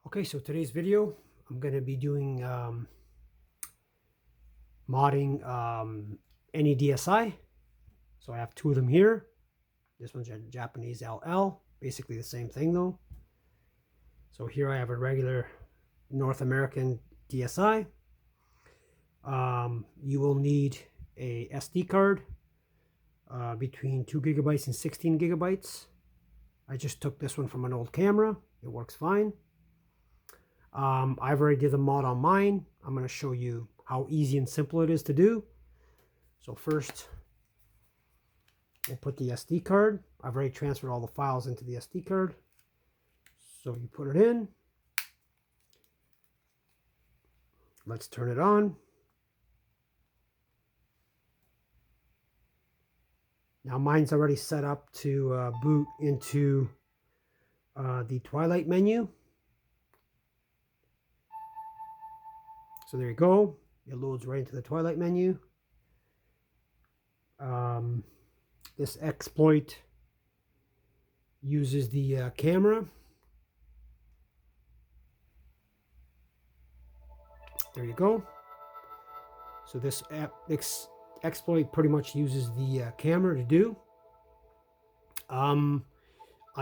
Okay, so today's video, I'm going to be doing modding any DSi. So I have two of them here. This one's a Japanese LL, basically the same thing though. So here I have a regular North American DSi. You will need a SD card between 2 gigabytes and 16 gigabytes. I just took this one from an old camera. It works fine. I've already did the mod on mine. I'm going to show you how easy and simple it is to do. So first, we'll put the SD card. I've already transferred all the files into the SD card. So you put it in. Let's turn it on. Now mine's already set up to boot into the Twilight menu. So there you go. It loads right into the Twilight menu. This exploit uses the camera. There you go. So this exploit pretty much uses the camera to do. I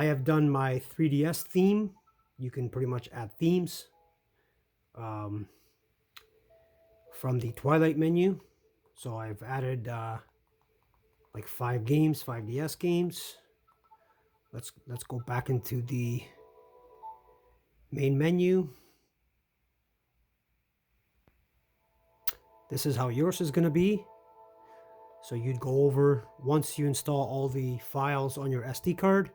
have done my 3DS theme. You can pretty much add themes from the Twilight menu. So I've added like 5 games, 5 DS games. Let's go back into the main menu. This is how yours is going to be. So you'd go over, once you install all the files on your SD card,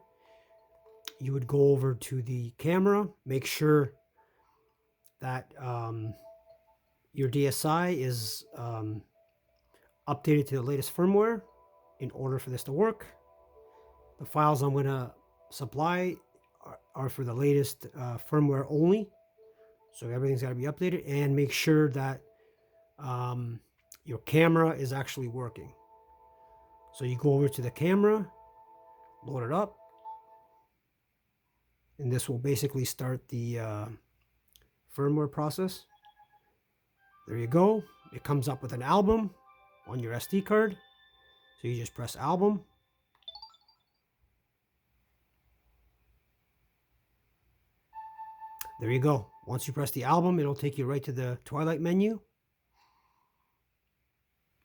you would go over to the camera, make sure that your DSi is updated to the latest firmware in order for this to work. The files I'm going to supply are for the latest firmware only. So everything's got to be updated, and make sure that your camera is actually working. So you go over to the camera, load it up, and this will basically start the firmware process. There you go. It comes up with an album on your SD card. So you just press album. There you go. Once you press the album, it'll take you right to the Twilight menu.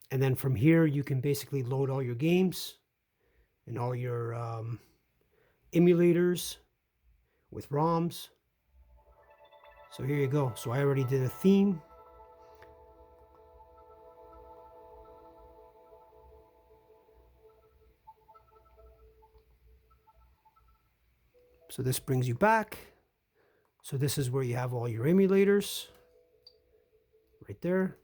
And then from here, you can basically load all your games and all your emulators with ROMs. So here you go. So I already did a theme. So this brings you back. So this is where you have all your emulators. Right there.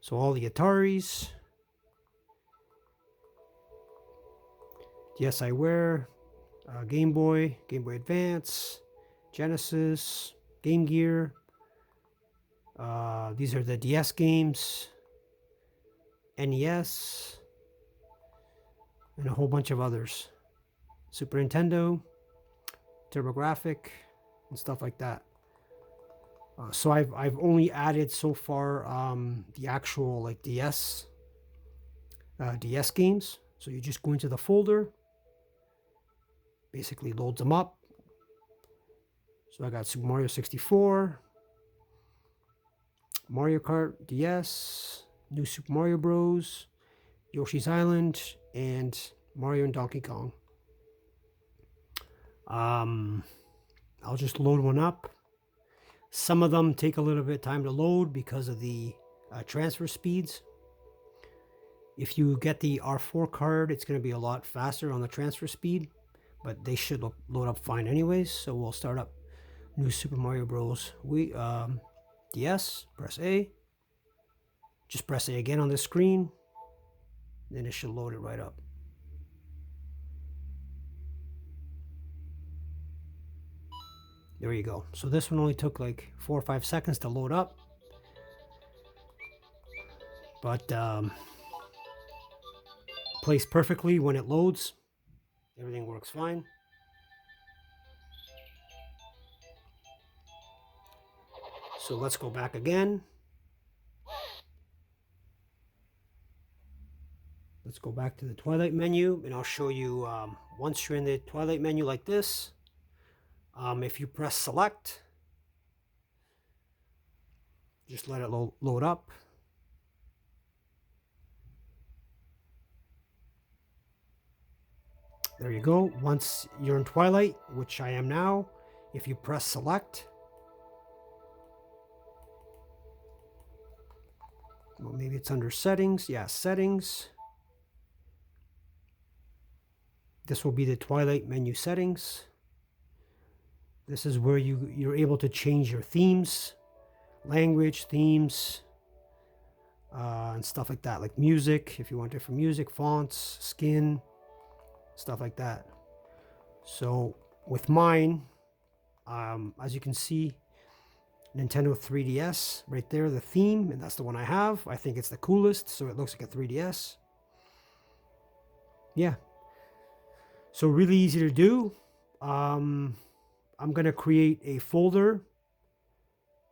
So all the Ataris. DSiWare, Game Boy, Game Boy Advance, Genesis, Game Gear. These are the DS games, NES, and a whole bunch of others. Super Nintendo, TurboGrafx, and stuff like that. So I've only added so far the actual like DS games. So you just go into the folder, basically loads them up. So I got Super Mario 64, Mario Kart DS, New Super Mario Bros, Yoshi's Island, and Mario and Donkey Kong. I'll just load one up. Some of them take a little bit of time to load because of the transfer speeds. If you get the R4 card, it's going to be a lot faster on the transfer speed, but they should load up fine anyways. So we'll start up New Super Mario Bros. DS, press A. Just press A again on the screen, then it should load it right up. There you go. So this one only took like 4 or 5 seconds to load up. But plays perfectly when it loads. Everything works fine. So let's go back again. Let's go back to the Twilight menu, and I'll show you once you're in the Twilight menu like this, if you press select, just let it load up. There you go. Once you're in Twilight, which I am now, if you press select, well, maybe it's under settings. Yeah, settings. This will be the Twilight menu settings. This is where you're able to change your themes, language, themes, and stuff like that, like music, if you want different music, fonts, skin, stuff like that. So with mine, as you can see, Nintendo 3DS right there, the theme, and that's the one I have. I think it's the coolest, so it looks like a 3DS. Yeah. So really easy to do. I'm going to create a folder.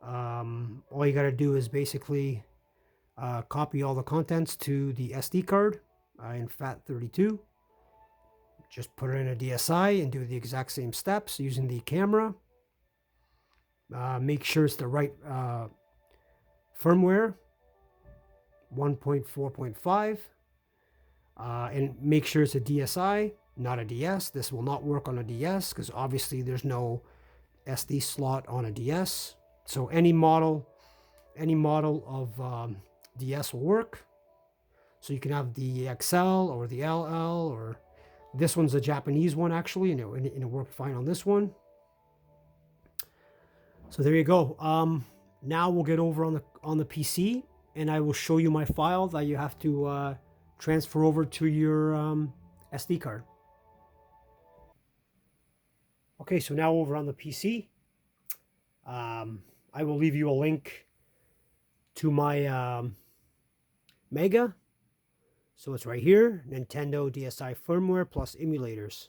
All you got to do is basically copy all the contents to the SD card in Fat32. Just put it in a DSi and do the exact same steps using the camera. Make sure it's the right firmware, 1.4.5. And make sure it's a DSi, not a DS. This will not work on a DS because obviously there's no SD slot on a DS. So any model of DS will work. So you can have the XL or the LL, or this one's a Japanese one actually, and it worked fine on this one. So there you go. Now we'll get over on the PC, and I will show you my file that you have to transfer over to your SD card. Okay, so now over on the PC, I will leave you a link to my Mega. So it's right here, Nintendo DSi firmware plus emulators.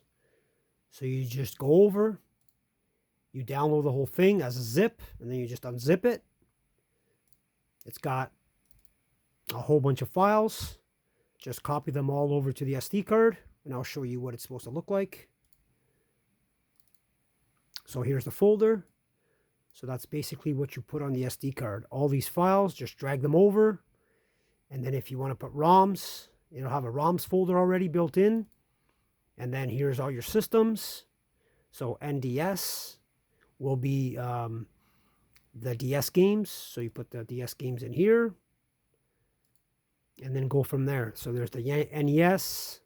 So you just go over, you download the whole thing as a zip, and then you just unzip it. It's got a whole bunch of files. Just copy them all over to the SD card, and I'll show you what it's supposed to look like. So here's the folder. So that's basically what you put on the SD card. All these files, just drag them over. And then if you want to put ROMs, it'll have a ROMs folder already built in. And then here's all your systems. So NDS will be the DS games. So you put the DS games in here. And then go from there. So there's the NES,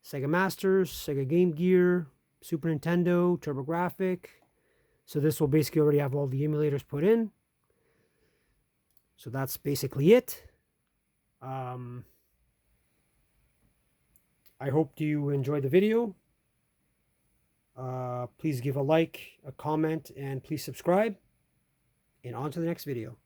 Sega Masters, Sega Game Gear, Super Nintendo, TurboGrafx. So this will basically already have all the emulators put in. So that's basically it. I hope you enjoyed the video. Please give a like, a comment, and please subscribe. And on to the next video.